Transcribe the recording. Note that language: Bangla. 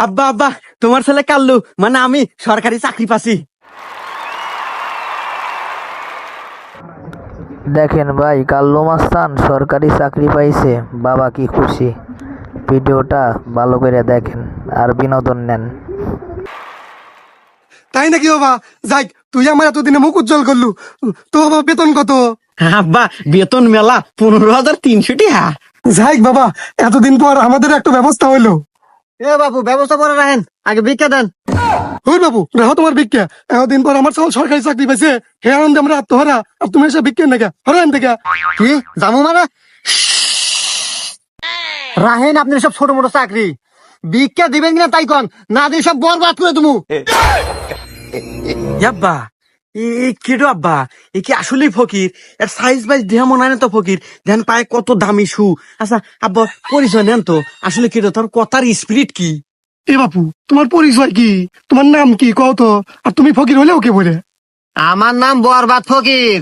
আব্বা আব্বা তোমার ছেলে কাল্লু মানে আমি সরকারি চাকরি পাচ্ছি। দেখেন ভাই, কাল্লু মাস্তান সরকারি চাকরি পাইছে, বাবা কি খুশি। ভিডিওটা ভালো করে দেখেন আর বিনোদন নেন। তাই নাকি বাবা? যাই, তুই আমার এতদিনে মুখ উজ্জ্বল করলু। তো বাবা বেতন কত? আব্বা বেতন মেলা 15,300 টাকা। যাই বাবা, এতদিন পর আমাদের একটা ব্যবস্থা হইলো। এ বাবু ব্যবস্থা করে রাখেন, আগে ভিক্ষা দেন। ওই বাবু রাহো তোমার ভিক্ষা। এতদিন পর আমার সব সরকারি চাকরি পাইছে, হে আনন্দে আমরা আত্মহারা, আর তুমি এসে ভিক্ষা নাকি হরেন থেকে? কি জামু মানে রাহেন আপনি সব ছোট মোটো চাকরি ভিক্ষা দিবেন কিনা তাই কন, না দিয়ে সব বরবাদ করে তুমি। আব্বা কেডো আব্বা, এ কি আসলেই ফকির? এর সাইজ বাইজ দেহা মনে হয় না তো ফকির, ধ্যান পায়ে কত দামি শু। আচ্ছা আব্বা পরিচয় নেন তো, আসলে কেডো তোর কথার স্পিরিট কি? এ বাপু, তোমার পরিচয় কি? তোমার নাম কি কও তো? আর তুমি ফকির হলেও কে বলে? আমার নাম বরবাদ ফকির।